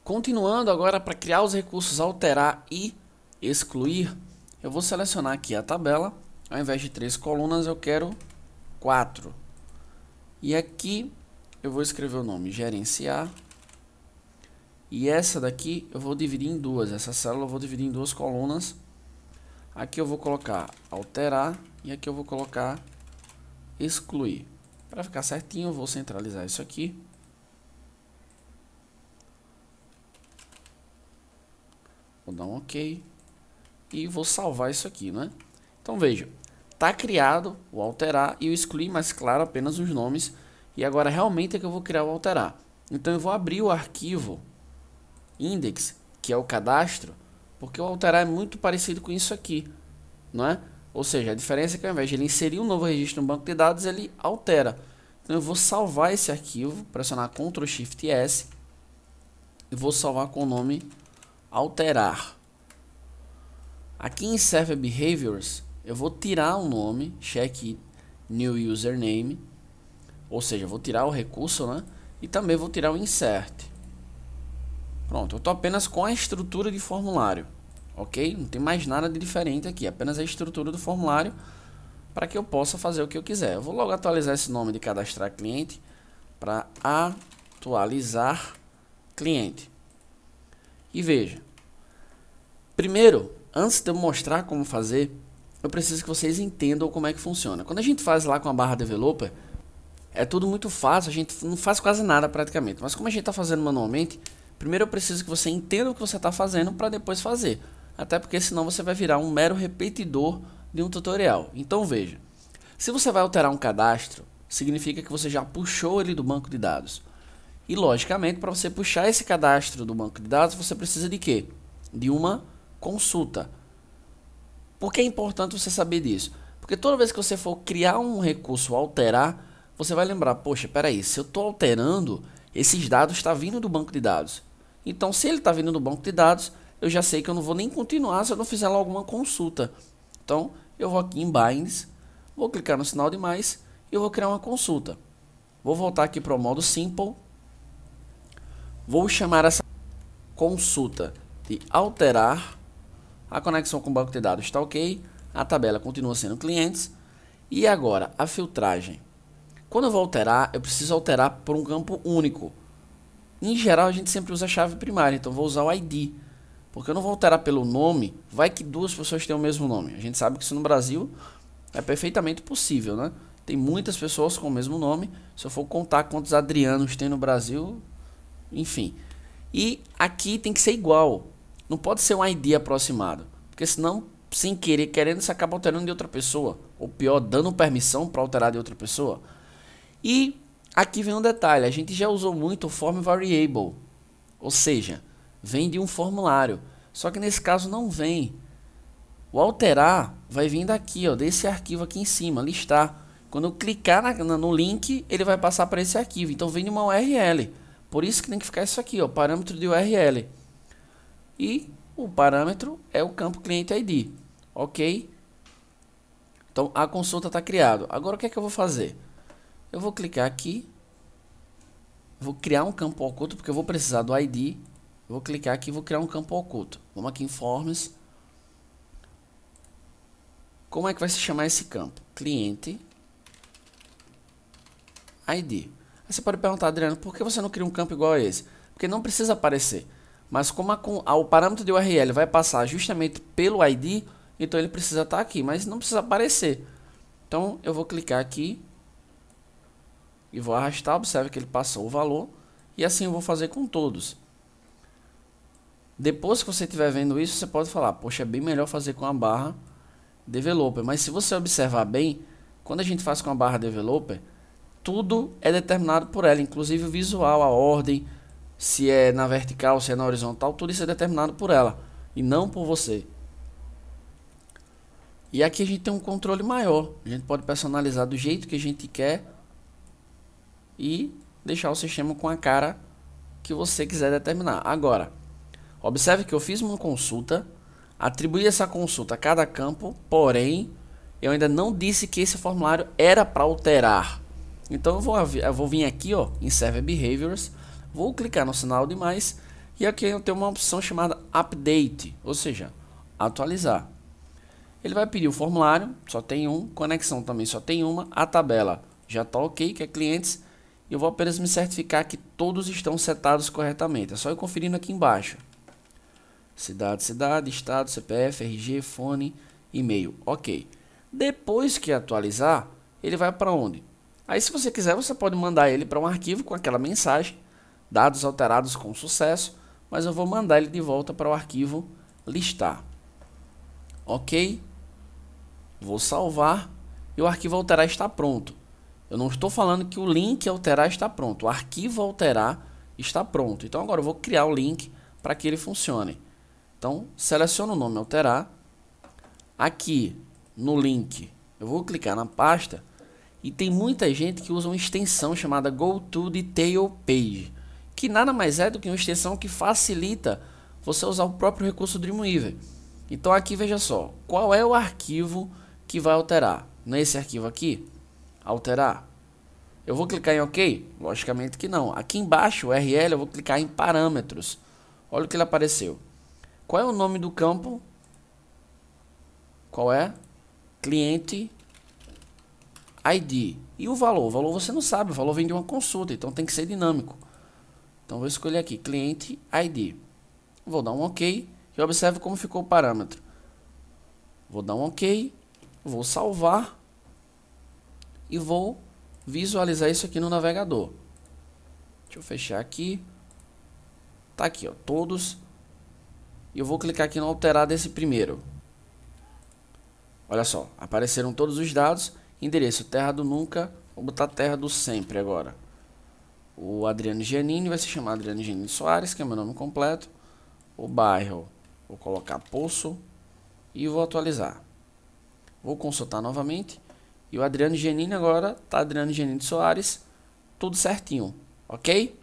Continuando agora para criar os recursos alterar e excluir, eu vou selecionar aqui a tabela. Ao invés de 3 colunas, eu quero 4. E aqui eu vou escrever o nome gerenciar. E essa daqui eu vou dividir em duas. Essa célula eu vou dividir em duas colunas. Aqui eu vou colocar alterar e aqui eu vou colocar excluir. Para ficar certinho, eu vou centralizar isso aqui. Vou dar um OK. E vou salvar isso aqui, né? Então veja, está criado o alterar e o excluir, mas claro, apenas os nomes. E agora realmente é que eu vou criar o alterar. Então eu vou abrir o arquivo index, que é o cadastro, porque o alterar é muito parecido com isso aqui, não é? Ou seja, a diferença é que ao invés de ele inserir um novo registro no banco de dados, ele altera. Então eu vou salvar esse arquivo, pressionar Ctrl Shift S e vou salvar com o nome alterar. Aqui em Server Behaviors, eu vou tirar o nome, check new username, ou seja, vou tirar o recurso, né? E também vou tirar o insert. Pronto, eu estou apenas com a estrutura de formulário, ok? Não tem mais nada de diferente aqui, apenas a estrutura do formulário para que eu possa fazer o que eu quiser. Eu vou logo atualizar esse nome de cadastrar cliente para atualizar cliente. E veja, primeiro, antes de eu mostrar como fazer, eu preciso que vocês entendam como é que funciona. Quando a gente faz lá com a barra developer, é tudo muito fácil, a gente não faz quase nada praticamente. Mas como a gente está fazendo manualmente, primeiro eu preciso que você entenda o que você está fazendo para depois fazer. Até porque senão você vai virar um mero repetidor de um tutorial. Então veja, se você vai alterar um cadastro, significa que você já puxou ele do banco de dados. E logicamente, para você puxar esse cadastro do banco de dados, você precisa de quê? De uma consulta. Por que é importante você saber disso? Porque toda vez que você for criar um recurso alterar, você vai lembrar, poxa, peraí, se eu estou alterando, esses dados estão vindo do banco de dados. Então, se ele está vindo do banco de dados, eu já sei que eu não vou nem continuar se eu não fizer logo uma consulta. Então, eu vou aqui em Bindings, vou clicar no sinal de mais e eu vou criar uma consulta. Vou voltar aqui para o modo Simple. Vou chamar essa consulta de alterar. A conexão com o banco de dados está ok. A tabela continua sendo clientes. E agora, a filtragem. Quando eu vou alterar, eu preciso alterar por um campo único. Em geral, a gente sempre usa a chave primária, então vou usar o ID. Porque eu não vou alterar pelo nome, vai que duas pessoas têm o mesmo nome. A gente sabe que isso no Brasil é perfeitamente possível, né? Tem muitas pessoas com o mesmo nome. Se eu for contar quantos Adrianos tem no Brasil, enfim. E aqui tem que ser igual. Não pode ser um ID aproximado. Porque senão, sem querer, querendo, você acaba alterando de outra pessoa. Ou pior, dando permissão para alterar de outra pessoa. E aqui vem um detalhe. A gente já usou muito o form variable. Ou seja, vem de um formulário. Só que nesse caso não vem. O alterar vai vir daqui, ó, desse arquivo aqui em cima, listar. Quando eu clicar no link, ele vai passar para esse arquivo. Então vem de uma URL. Por isso que tem que ficar isso aqui, ó, parâmetro de URL. E o parâmetro é o campo cliente ID. Ok? Então a consulta está criada. Agora o que é que eu vou fazer? Eu vou clicar aqui. Vou criar um campo oculto, porque eu vou precisar do ID. Vou clicar aqui e vou criar um campo oculto. Vamos aqui em Forms. Como é que vai se chamar esse campo? Cliente ID. Aí você pode perguntar, Adriano, por que você não cria um campo igual a esse? Porque não precisa aparecer. Mas como o parâmetro de URL vai passar justamente pelo ID, então ele precisa estar aqui, mas não precisa aparecer. Então eu vou clicar aqui e vou arrastar, observe que ele passou o valor, e assim eu vou fazer com todos. Depois que você estiver vendo isso, você pode falar, poxa, é bem melhor fazer com a barra developer. Mas se você observar bem, quando a gente faz com a barra developer, tudo é determinado por ela, inclusive o visual, a ordem, se é na vertical, se é na horizontal, tudo isso é determinado por ela e não por você. E aqui a gente tem um controle maior, a gente pode personalizar do jeito que a gente quer e deixar o sistema com a cara que você quiser determinar. Agora, observe que eu fiz uma consulta, atribuí essa consulta a cada campo, porém eu ainda não disse que esse formulário era para alterar. Então eu vou vir aqui, ó, em Server Behaviors, vou clicar no sinal de mais E aqui eu tenho uma opção chamada Update, ou seja, atualizar. Ele vai pedir o formulário, só tem um, conexão também só tem uma, a tabela já está ok, que é clientes, e eu vou apenas me certificar que todos estão setados corretamente. É só eu conferindo aqui embaixo. Cidade, estado, CPF, RG, fone, e-mail, ok. Depois que atualizar, ele vai para onde? Aí se você quiser, você pode mandar ele para um arquivo com aquela mensagem, dados alterados com sucesso, mas eu vou mandar ele de volta para o arquivo listar. Ok? Vou salvar e o arquivo alterar está pronto. Eu não estou falando que o link alterar está pronto, o arquivo alterar está pronto. Então agora eu vou criar o link para que ele funcione. Então seleciono o nome alterar. Aqui no link eu vou clicar na pasta e tem muita gente que usa uma extensão chamada GoToDetailPage, que nada mais é do que uma extensão que facilita você usar o próprio recurso Dreamweaver. Então aqui veja só, qual é o arquivo que vai alterar? Nesse arquivo aqui, alterar. Eu vou clicar em OK? Logicamente que não. Aqui embaixo, o URL, eu vou clicar em parâmetros. Olha o que ele apareceu. Qual é o nome do campo? Qual é? Cliente ID. E o valor? O valor você não sabe, o valor vem de uma consulta, então tem que ser dinâmico. Então vou escolher aqui, cliente ID. Vou dar um OK e observe como ficou o parâmetro. Vou dar um OK, vou salvar e vou visualizar isso aqui no navegador. Deixa eu fechar aqui. Tá aqui, ó, todos. E eu vou clicar aqui no alterar desse primeiro. Olha só, apareceram todos os dados. Endereço terra do nunca, vou botar terra do sempre agora. O Adriano Giannini vai se chamar Adriano Giannini Soares, que é meu nome completo. O bairro, vou colocar Poço e vou atualizar. Vou consultar novamente. E o Adriano Giannini agora tá Adriano Giannini Soares, tudo certinho, ok?